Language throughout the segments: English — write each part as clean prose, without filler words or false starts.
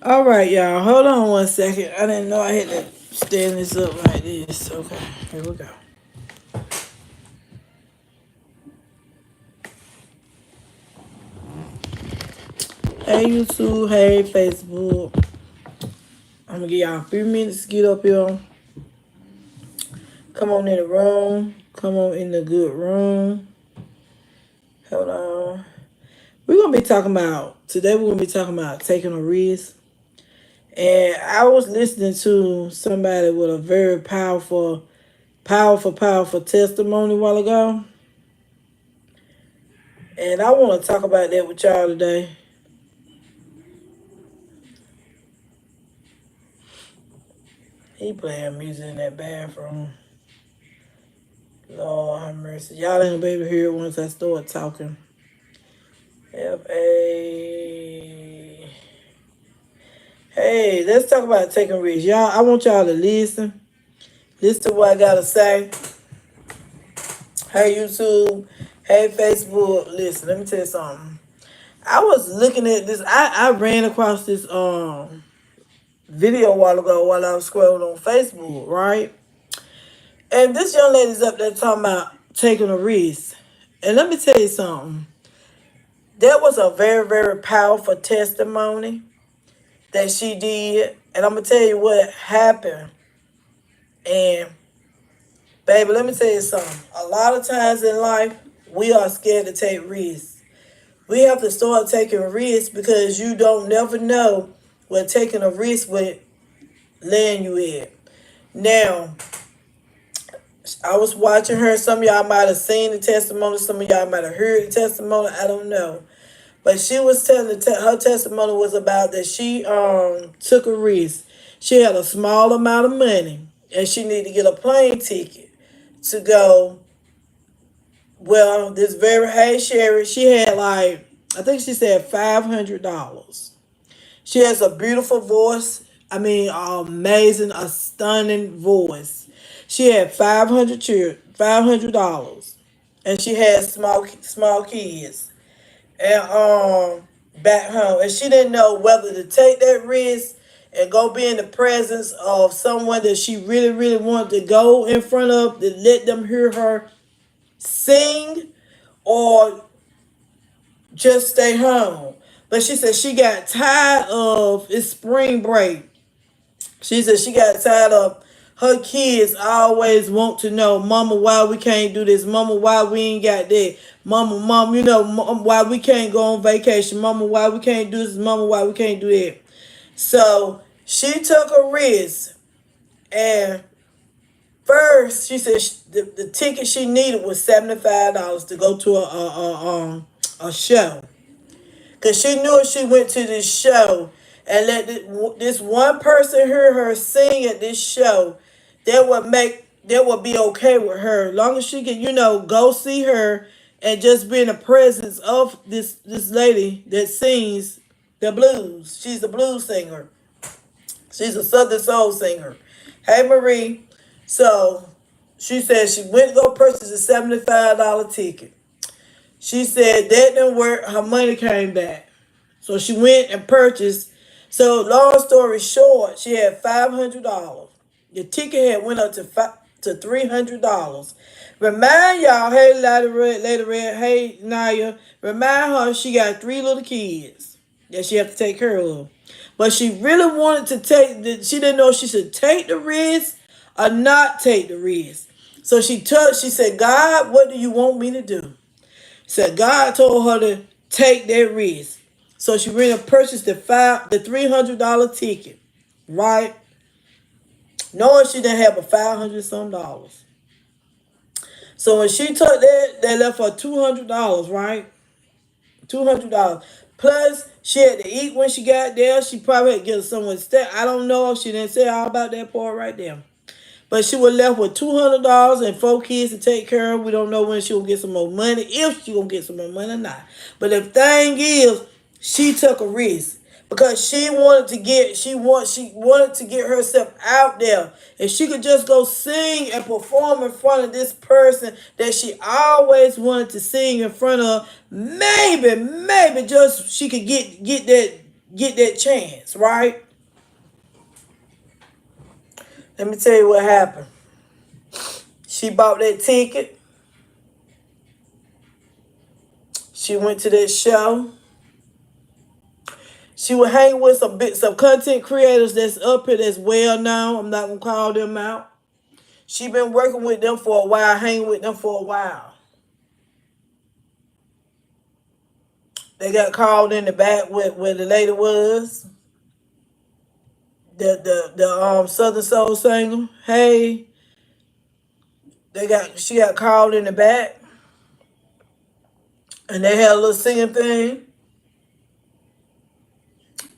All right, y'all. Hold on one second. I didn't know I had to stand this up like this. Okay, here we go. Hey, YouTube. Hey, Facebook. I'm gonna give y'all a few minutes to get up here. Come on in the room. Come on in the good room. Hold on. We're gonna be talking about today. We're gonna be talking about taking a risk. And I was listening to somebody with a very powerful testimony a while ago. And I want to talk about that with y'all today. He playing music in that bathroom. Lord have mercy. Y'all ain't gonna be able to hear it once I start talking. F-A. Hey, let's talk about taking risks. Y'all, I want y'all to listen. Listen to what I gotta say. Hey, YouTube. Hey, Facebook. Listen, let me tell you something. I was looking at this. I ran across this video a while ago while I was scrolling on Facebook, right? And this young lady's up there talking about taking a risk. And let me tell you something. That was a very, very powerful testimony that she did. And I'm going to tell you what happened. And, baby, let me tell you something. A lot of times in life, we are scared to take risks. We have to start taking risks because you don't never know what taking a risk would land you in. Now, I was watching her. Some of y'all might have seen the testimony. Some of y'all might have heard the testimony. I don't know. But she was telling her testimony was about that she took a risk. She had a small amount of money and she needed to get a plane ticket to go. Well, this very hey Sherry, she had like I think she said $500. She has a beautiful voice. I mean, amazing, a stunning voice. She had $500, and she had small kids, and back home, and she didn't know whether to take that risk and go be in the presence of someone that she really, really wanted to go in front of to let them hear her sing, or just stay home. But she said she got tired of it's spring break. She said she got tired of her kids always want to know, Mama, why we can't do this? Mama, why we ain't got that? Mom, why we can't go on vacation? Mama, why we can't do this? Mama, why we can't do that? So she took a risk. And first, she said the ticket she needed was $75 to go to a show. Because she knew if she went to this show and let this one person hear her sing at this show, that would be okay with her. As long as she can, go see her and just be in the presence of this lady that sings the blues. She's a blues singer. She's a Southern soul singer. Hey, Marie. So she said she went to go purchase a $75 ticket. She said that didn't work. Her money came back. So she went and purchased. So long story short, she had $500. The ticket had went up to $300. Remind y'all, hey Lady Red, hey Naya, remind her she got three little kids that she have to take care of. But she really wanted to she didn't know if she should take the risk or not take the risk. So she said, God, what do you want me to do? Said God told her to take that risk. So she went and purchased the $300 ticket, right? Knowing she didn't have a 500 some dollars. So when she took that, they left her $200, right? $200. Plus, she had to eat when she got there. She probably had to get someone to stay. I don't know. She didn't say all about that part right there. But she was left with $200 and four kids to take care of. We don't know when she'll get some more money, if she gonna get some more money or not. But the thing is, she took a risk because she wanted to get herself out there. If she could just go sing and perform in front of this person that she always wanted to sing in front of, maybe just she could get that get that chance, right? Let me tell you what happened. She bought that ticket. She went to that show. She would hang with some content creators that's up here that's well known. I'm not gonna call them out. She been working with them for a while, hanging with them for a while. They got called in the back where the lady was. The Southern Soul singer. Hey, she got called in the back, and they had a little singing thing.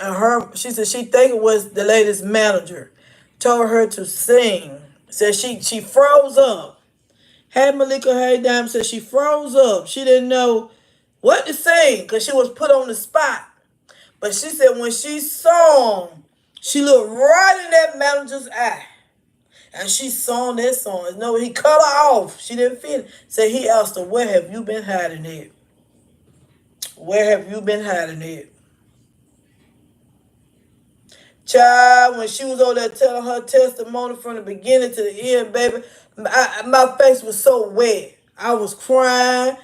And she said she think it was the lady's manager, told her to sing. Said she froze up. Had Malika Hay Diamond said she froze up. She didn't know what to sing because she was put on the spot. But she said when she sung, she looked right in that manager's eye. And she sung that song. No, he cut her off. She didn't feel it. So he asked her, where have you been hiding it? Where have you been hiding it? Child, when she was over there telling her testimony from the beginning to the end, baby, my face was so wet. I was crying.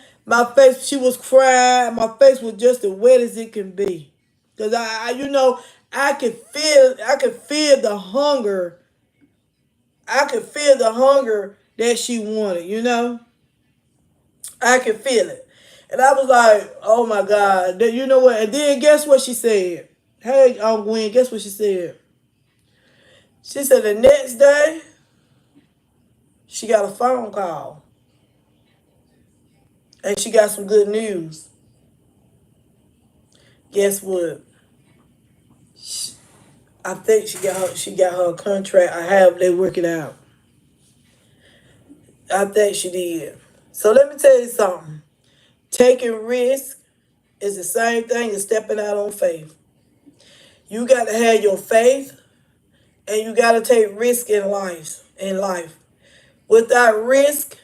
She was crying. My face was just as wet as it can be. Because I could feel the hunger. I could feel the hunger that she wanted, I could feel it. And I was like, oh my God. You know what? And then guess what she said? Hey, Gwen, guess what she said? She said the next day, she got a phone call. And she got some good news. Guess what? I think she got her contract. I have they work it out. I think she did. So let me tell you something. Taking risk is the same thing as stepping out on faith. You got to have your faith, and you got to take risk in life. Without risk,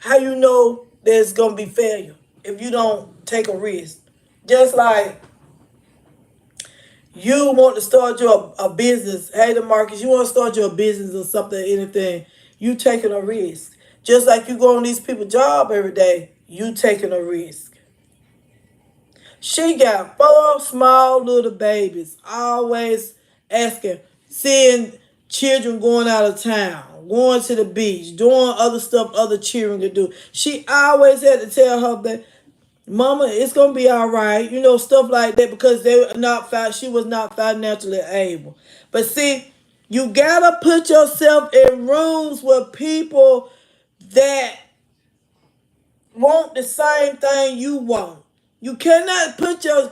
how you know there's going to be failure if you don't take a risk? Just like you want to start a business. Hey, DeMarcus, you want to start your business or something, anything. You taking a risk. Just like you go on these people's job every day, you taking a risk. She got 4 small little babies, always seeing children going out of town, going to the beach, doing other stuff other children could do. She always had to tell her that, Mama, it's gonna be all right, stuff like that, because she was not financially able. But see, you gotta put yourself in rooms with people that want the same thing you want. You cannot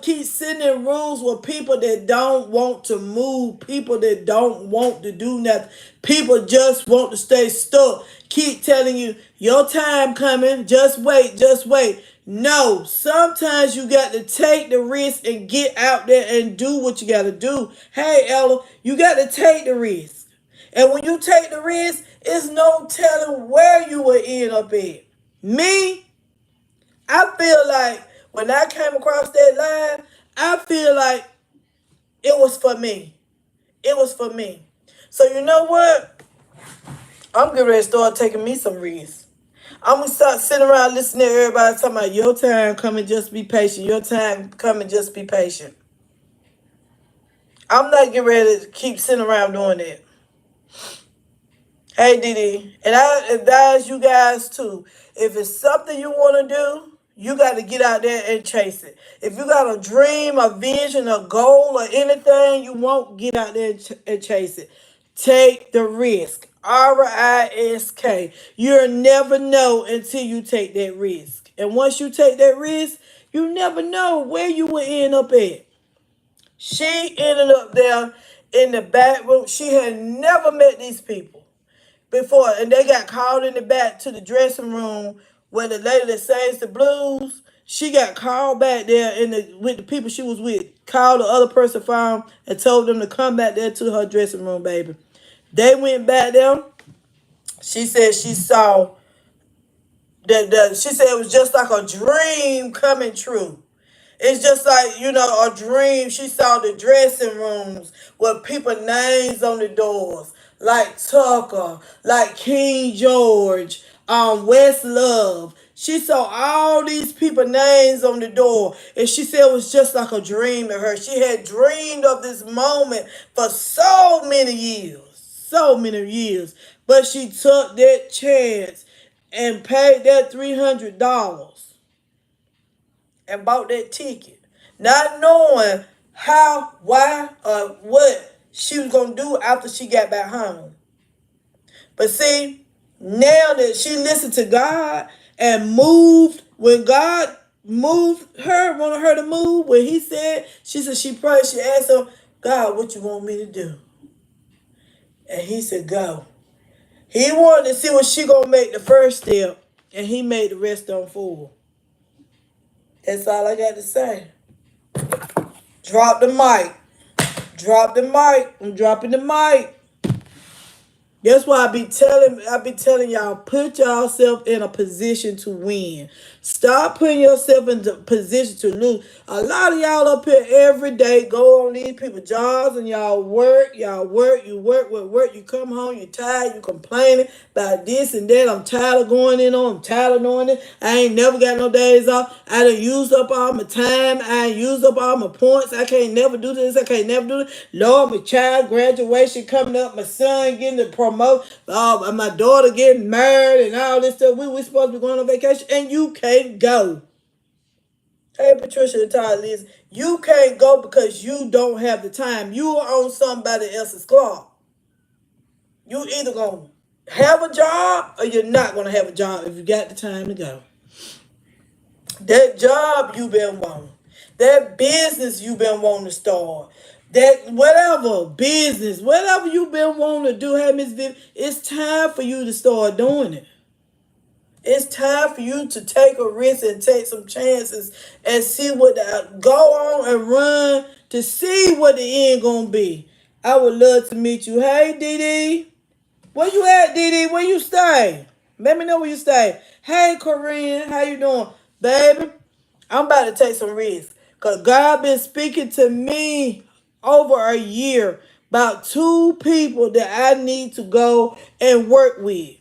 keep sitting in rooms with people that don't want to move, people that don't want to do nothing, people just want to stay stuck. Keep telling you, your time coming, just wait, just wait. No, sometimes you got to take the risk and get out there and do what you got to do. Hey, Ella, you got to take the risk. And when you take the risk, it's no telling where you will end up at. Me, I feel like when I came across that line, I feel like it was for me. It was for me. So you know what? I'm getting ready to start taking me some risks. I'm going to start sitting around listening to everybody talking about your time coming, just be patient. Your time coming, just be patient. I'm not getting ready to keep sitting around doing that. Hey, Didi. And I advise you guys too. If it's something you want to do, you got to get out there and chase it. If you got a dream, a vision, a goal, or anything you want, get out there and chase it. Take the risk. R-I-S-K. You'll never know until you take that risk. And once you take that risk, you never know where you will end up at. She ended up there in the back room. She had never met these people before, and they got called in the back to the dressing room where the lady that sings the blues, she got called back there with the people she was with, called the other person from and told them to come back there to her dressing room, baby. They went back there. She said she saw she said it was just like a dream coming true. It's just like, a dream. She saw the dressing rooms with people names on the doors. Like Tucker, like King George, West Love. She saw all these people names on the door. And she said it was just like a dream to her. She had dreamed of this moment for so many years. So many years. But she took that chance and paid that $300 and bought that ticket, not knowing how, why, or what she was going to do after she got back home. But see, now that she listened to God and moved, when God moved her, wanted her to move, when he said, she said she prayed, she asked him, God, what you want me to do? And he said, go. He wanted to see what she going to make the first step, and he made the rest on full. That's all I got to say. Drop the mic. Drop the mic. I'm dropping the mic. That's why I be telling y'all, put yourself in a position to win. Stop putting yourself in the position to lose. A lot of y'all up here every day go on these people's jobs and y'all work, you work, you come home, you're tired, you complaining about this and that. I'm tired of going in on, I'm tired of doing it. I ain't never got no days off. I done used up all my time. I used up all my points. I can't never do this. I can't never do this. Lord, my child graduation coming up, my son getting the promotion, my daughter getting married and all this stuff. We supposed to be going on vacation and you can't go. Hey, Patricia and Todd, Liz, you can't go because you don't have the time. You are on somebody else's clock. You either going to have a job or you're not going to have a job if you got the time to go. That job you been wanting. That business you been wanting to start. That whatever business, whatever you been wanting to do, hey, Miss Viv, it's time for you to start doing it. It's time for you to take a risk and take some chances and see what go on and run to see what the end gonna be. I would love to meet you. Hey, Dee. Where you at, Dee? Where you stay? Let me know where you stay. Hey, Corinne, how you doing? Baby, I'm about to take some risks. Because God been speaking to me over a year about 2 people that I need to go and work with.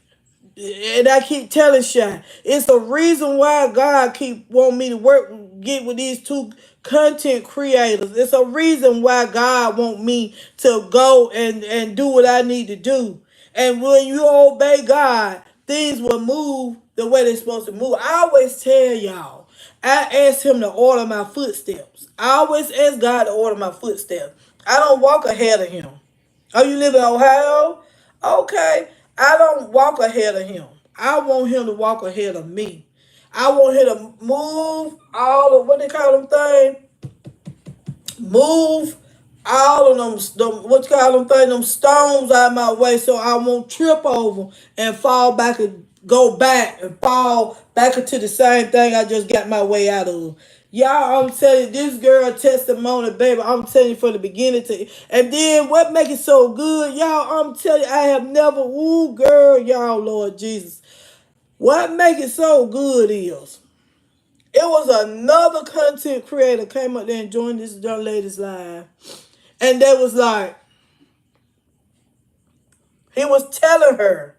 And I keep telling Shy, it's a reason why God keep wanting me to get with these 2 content creators. It's a reason why God want me to go and do what I need to do. And when you obey God, things will move the way they're supposed to move. I always tell y'all, I ask him to order my footsteps. I always ask God to order my footsteps. I don't walk ahead of him. Oh, you live in Ohio? Okay. I don't walk ahead of him. I want him to walk ahead of me. I want him to move all of, what they call them things? Move all of them what you call them things, them stones out of my way so I won't trip over and fall back and go back and fall back into the same thing I just got my way out of. Y'all, I'm telling you, this girl testimony, baby, I'm telling you from the beginning to, and then what make it so good, y'all, I'm telling you, I have never, ooh, girl, y'all, Lord Jesus. What make it so good is, it was another content creator came up there and joined this young lady's live. And they was like, he was telling her,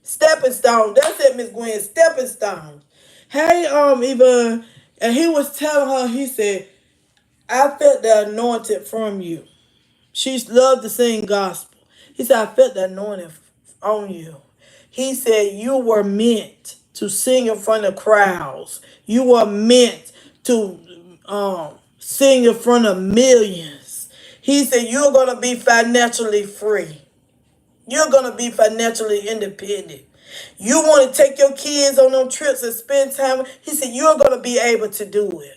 stepping stone. That's it, Miss Gwen, stepping stone. Hey, Yvonne, and he was telling her, he said, I felt the anointing from you. She loved to sing gospel. He said, I felt the anointing on you. He said, you were meant to sing in front of crowds. You were meant to sing in front of millions. He said, you're going to be financially free. You're going to be financially independent. You want to take your kids on them trips and spend time. He said, you're going to be able to do it.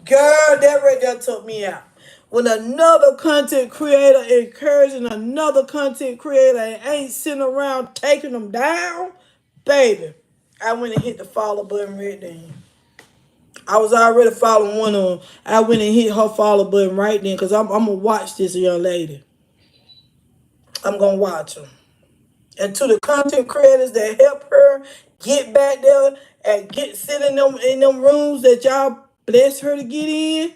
Girl, that right there took me out. When another content creator encouraging another content creator and ain't sitting around taking them down, baby, I went and hit the follow button right then. I was already following one of them. I went and hit her follow button right then because I'm going to watch this young lady. I'm going to watch her. And to the content creators that help her get back there and sit in them rooms that y'all bless her to get in.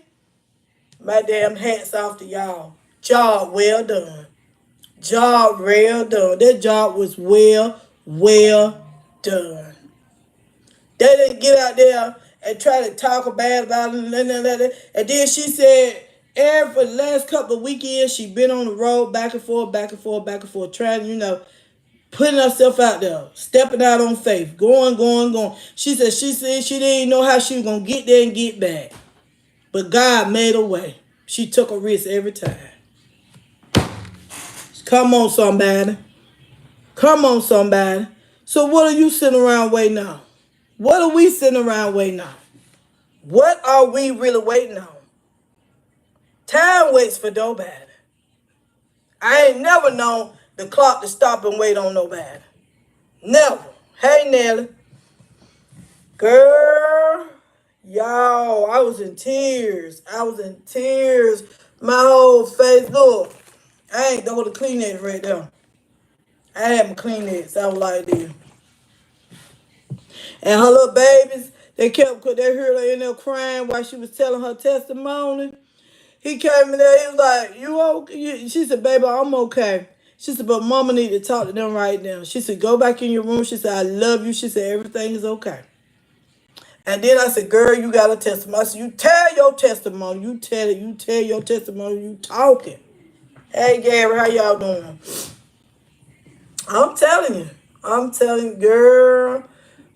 My damn hats off to y'all. Job well done. Job well done. That job was well done. They didn't get out there and try to talk bad about it. And then she said, for the last couple of weekends, she been on the road back and forth, trying, putting herself out there, stepping out on faith, going. She said she didn't know how she was going to get there and get back. But God made a way. She took a risk every time. Come on, somebody. Come on, somebody. So what are you sitting around waiting on? What are we sitting around waiting on? What are we really waiting on? Time waits for nobody. I ain't never known the clock to stop and wait on nobody. Never. Hey, Nelly. Girl, y'all, I was in tears. My whole face, look. I ain't go to Kleenex right there. I had my Kleenex. I was like this. And her little babies, they heard her in there crying while she was telling her testimony. He came in there, he was like, you okay? She said, baby, I'm okay. She said, but mama need to talk to them right now. She said, go back in your room. She said, I love you. She said, everything is okay. And then I said, girl, you got a testimony. I said, you tell your testimony. You tell your testimony. You talking. Hey, Gary, how y'all doing? I'm telling you, girl,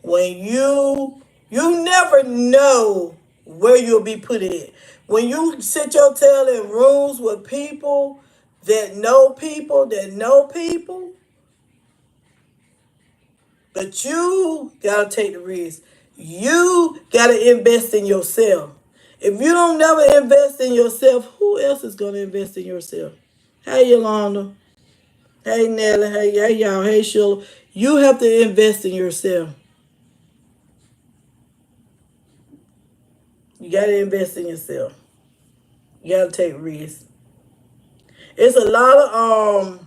when you never know where you'll be put in. When you sit your tail in rooms with people that know people, but you gotta take the risk. You gotta invest in yourself. If you don't never invest in yourself, who else is gonna invest in yourself? Hey, Yolanda. Hey, Nelly. Hey, y'all. Hey, Sheila. You have to invest in yourself. You got to invest in yourself. You got to take risks. It's a lot of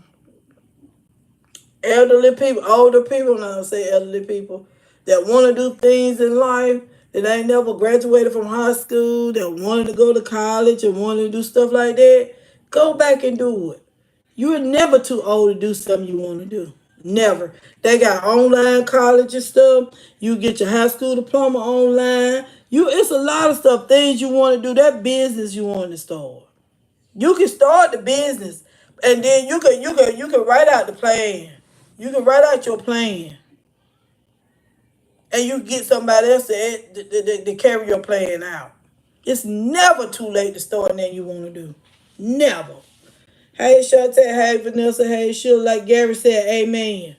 elderly people, older people, and I don't say elderly people, that want to do things in life that ain't never graduated from high school, that wanted to go to college and wanted to do stuff like that. Go back and do it. You're never too old to do something you want to do. Never. They got online college and stuff. You get your high school diploma online. It's a lot of stuff, things you want to do. That business you want to start. You can start the business, and then you can write out the plan. You can write out your plan, and you get somebody else to carry your plan out. It's never too late to start anything you want to do. Never. Hey, Shante. Hey, Vanessa. Hey, Sheila. Like Gary said, amen.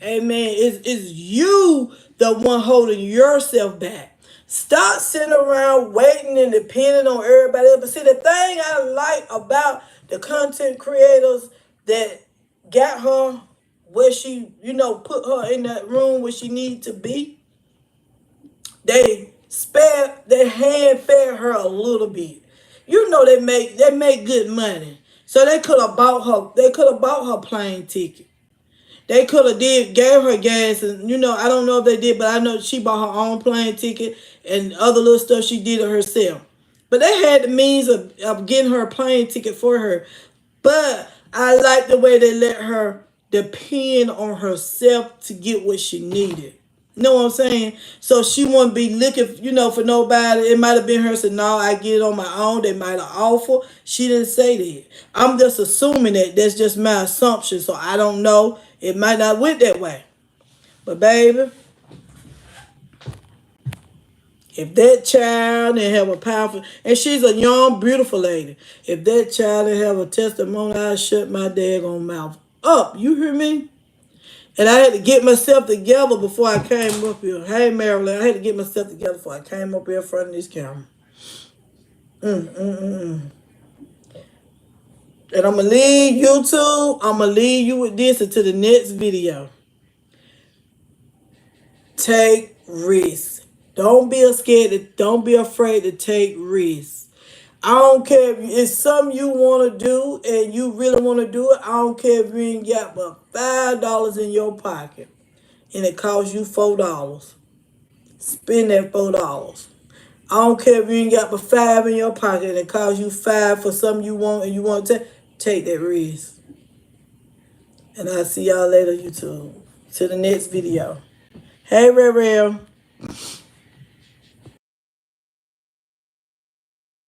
Amen. It's you the one holding yourself back. Stop sitting around waiting and depending on everybody else. But see, the thing I like about the content creators that got her where she, put her in that room where she needed to be, they hand fed her a little bit. They make good money. So they could have bought her plane ticket. They could have gave her gas, and I don't know if they did, but I know she bought her own plane ticket and other little stuff she did it herself. But they had the means of getting her a plane ticket for her. But I like the way they let her depend on herself to get what she needed. You know what I'm saying? So she wouldn't be looking, for nobody. It might have been her saying, no, I get it on my own. They might have offered. She didn't say that. I'm just assuming that. That's just my assumption. So I don't know. It might not went that way. But baby, if that child didn't have a powerful, and she's a young, beautiful lady. If that child didn't have a testimony, I'd shut my daggone mouth up. You hear me? And I had to get myself together before I came up here. Hey, Marilyn, I had to get myself together before I came up here in front of this camera. And I'm going to leave YouTube. I'm going to leave you with this until the next video. Take risks. Don't be scared. Don't be afraid to take risks. I don't care if it's something you want to do and you really want to do it. I don't care if you ain't got but $5 in your pocket and it costs you $4. Spend that $4. I don't care if you ain't got but 5 in your pocket and it costs you 5 for something you want and you want to take that risk. And I'll see y'all later, YouTube. To the next video. Hey, Rev.